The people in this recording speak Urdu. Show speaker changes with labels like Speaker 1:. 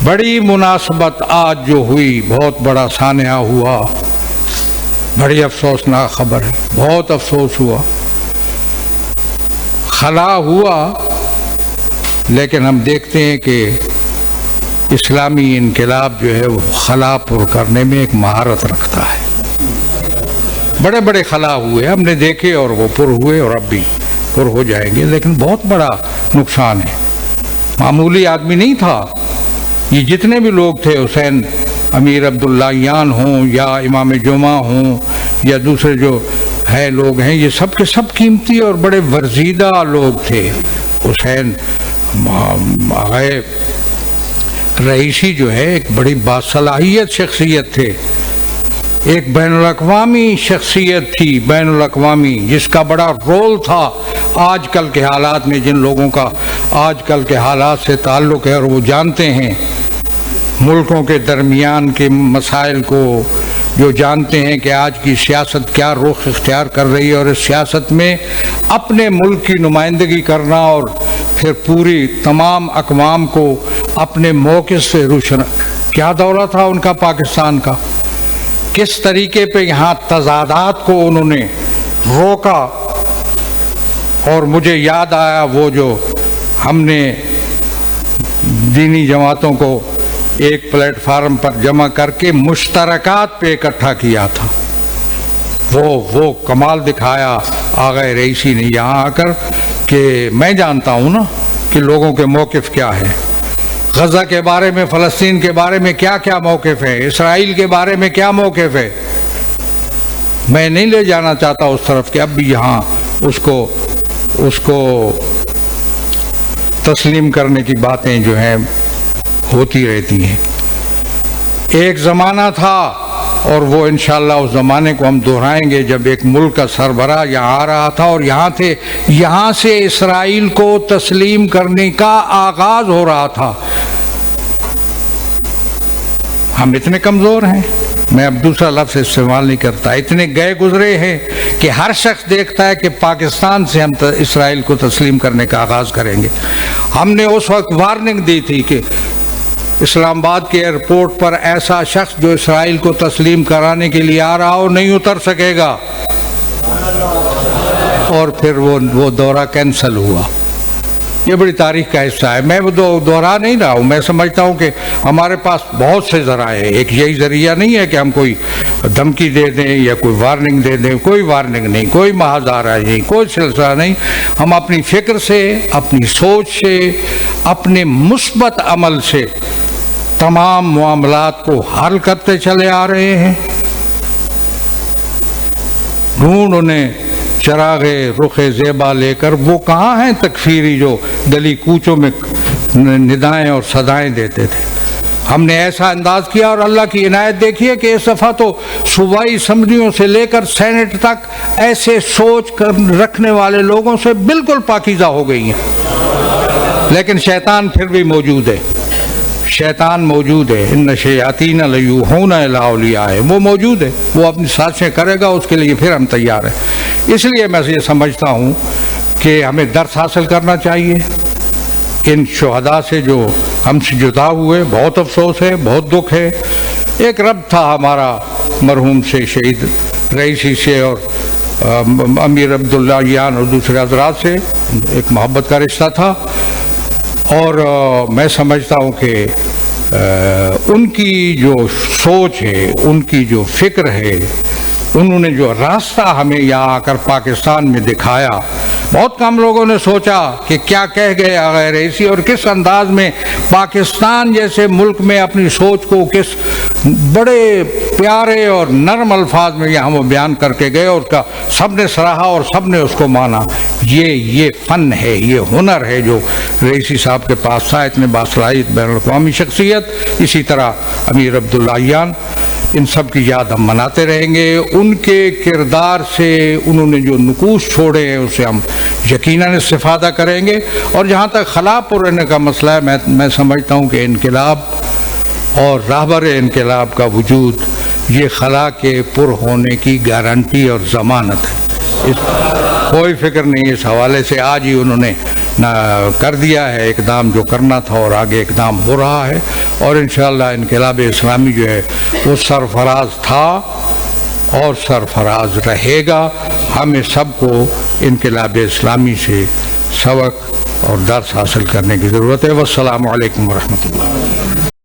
Speaker 1: بڑی مناسبت آج جو ہوئی، بہت بڑا سانحہ ہوا، بڑی افسوسناک خبر ہے، بہت افسوس ہوا، خلا ہوا، لیکن ہم دیکھتے ہیں کہ اسلامی انقلاب جو ہے وہ خلا پر کرنے میں ایک مہارت رکھتا ہے۔ بڑے بڑے خلا ہوئے ہم نے دیکھے، اور وہ پر ہوئے اور اب بھی پر ہو جائیں گے، لیکن بہت بڑا نقصان ہے۔ معمولی آدمی نہیں تھا یہ، جتنے بھی لوگ تھے، حسین امیر عبداللہیان ہوں یا امام جمعہ ہوں یا دوسرے جو ہے لوگ ہیں، یہ سب کے سب قیمتی اور بڑے ورزیدہ لوگ تھے۔ حسین رئیسی جو ہے ایک بڑی باصلاحیت شخصیت تھے، ایک بین الاقوامی شخصیت تھی، بین الاقوامی، جس کا بڑا رول تھا آج کل کے حالات میں۔ جن لوگوں کا آج کل کے حالات سے تعلق ہے اور وہ جانتے ہیں ملکوں کے درمیان کے مسائل کو، جو جانتے ہیں کہ آج کی سیاست کیا رخ اختیار کر رہی ہے، اور اس سیاست میں اپنے ملک کی نمائندگی کرنا اور پھر پوری تمام اقوام کو اپنے موقف سے روشن۔ کیا دورہ تھا ان کا پاکستان کا، کس طریقے پہ یہاں تضادات کو انہوں نے روکا۔ اور مجھے یاد آیا وہ جو ہم نے دینی جماعتوں کو ایک پلیٹ فارم پر جمع کر کے مشترکات پہ اکٹھا کیا تھا، وہ کمال دکھایا آغا رئیسی نے یہاں آ کر، کہ میں جانتا ہوں نا کہ لوگوں کے موقف کیا ہے، غزہ کے بارے میں، فلسطین کے بارے میں کیا کیا موقف ہے، اسرائیل کے بارے میں کیا موقف ہے۔ میں نہیں لے جانا چاہتا اس طرف کہ اب بھی یہاں اس کو تسلیم کرنے کی باتیں جو ہیں ہوتی رہتی ہیں۔ ایک زمانہ تھا، اور وہ انشاءاللہ اس زمانے کو ہم دہرائیں گے، جب ایک ملک کا سربراہ یہاں آ رہا تھا اور یہاں سے اسرائیل کو تسلیم کرنے کا آغاز ہو رہا تھا۔ ہم اتنے کمزور ہیں، میں اب دوسرا لفظ استعمال نہیں کرتا، اتنے گئے گزرے ہیں کہ ہر شخص دیکھتا ہے کہ پاکستان سے ہم اسرائیل کو تسلیم کرنے کا آغاز کریں گے۔ ہم نے اس وقت وارننگ دی تھی کہ اسلام آباد کے ایئرپورٹ پر ایسا شخص جو اسرائیل کو تسلیم کرانے کے لیے آ رہا ہو نہیں اتر سکے گا، اور پھر وہ دورہ کینسل ہوا۔ یہ بڑی تاریخ کا حصہ ہے، میں وہ دہرا نہیں رہا ہوں، میں سمجھتا ہوں کہ ہمارے پاس بہت سے ذرائع ہیں، ایک یہی ذریعہ نہیں ہے کہ ہم کوئی دھمکی دے دیں یا کوئی وارننگ دے دیں، کوئی وارننگ نہیں، کوئی محاذ آ رہا نہیں، کوئی سلسلہ نہیں۔ ہم اپنی فکر سے، اپنی سوچ سے، اپنے مثبت عمل سے تمام معاملات کو حل کرتے چلے آ رہے ہیں۔ ڈھونڈ انہیں چراغ رخ زیبا لے کر، وہ کہاں ہیں تکفیری جو گلی کوچوں میں ندائیں اور صدائیں دیتے تھے۔ ہم نے ایسا انداز کیا، اور اللہ کی عنایت دیکھیے کہ اس دفعہ تو صوبائی اسمبلیوں سے لے کر سینٹ تک ایسے سوچ رکھنے والے لوگوں سے بالکل پاکیزہ ہو گئی ہیں، لیکن شیطان پھر بھی موجود ہے، شیطان موجود ہے۔ ان شیاطین لیوحون الی اولیائہم، وہ موجود ہے، وہ اپنی سازشیں کرے گا، اس کے لیے پھر ہم تیار ہیں۔ اس لیے میں یہ سمجھتا ہوں کہ ہمیں درس حاصل کرنا چاہیے ان شہداء سے جو ہم سے جدا ہوئے۔ بہت افسوس ہے، بہت دکھ ہے۔ ایک رب تھا ہمارا مرحوم سے، شہید رئیسی سے اور امیر عبداللہیان اور دوسرے حضرات سے ایک محبت کا رشتہ تھا، اور میں سمجھتا ہوں کہ ان کی جو سوچ ہے، ان کی جو فکر ہے، انہوں نے جو راستہ ہمیں یہاں آ کر پاکستان میں دکھایا، بہت کم لوگوں نے سوچا کہ کیا کہہ گئے آغا رئیسی، اور کس انداز میں پاکستان جیسے ملک میں اپنی سوچ کو کس بڑے پیارے اور نرم الفاظ میں یہاں وہ بیان کر کے گئے، اور اس کا سب نے سراہا اور سب نے اس کو مانا۔ یہ فن ہے، یہ ہنر ہے جو رئیسی صاحب کے پاس تھا، اتنے باصلاحیت بین الاقوامی شخصیت۔ اسی طرح امیر عبداللہیان، ان سب کی یاد ہم مناتے رہیں گے۔ ان کے کردار سے انہوں نے جو نقوش چھوڑے ہیں اسے ہم یقیناً استفادہ کریں گے۔ اور جہاں تک خلا پر رہنے کا مسئلہ ہے، میں سمجھتا ہوں کہ انقلاب اور راہبر انقلاب کا وجود یہ خلا کے پر ہونے کی گارنٹی اور ضمانت ہے۔ کوئی فکر نہیں اس حوالے سے۔ آج ہی انہوں نے کر دیا ہے اقدام جو کرنا تھا، اور آگے اقدام ہو رہا ہے، اور انشاءاللہ انقلاب اسلامی جو ہے وہ سرفراز تھا اور سرفراز رہے گا۔ ہمیں سب کو انقلاب اسلامی سے سبق اور درس حاصل کرنے کی ضرورت ہے۔ والسلام علیکم ورحمۃ اللہ۔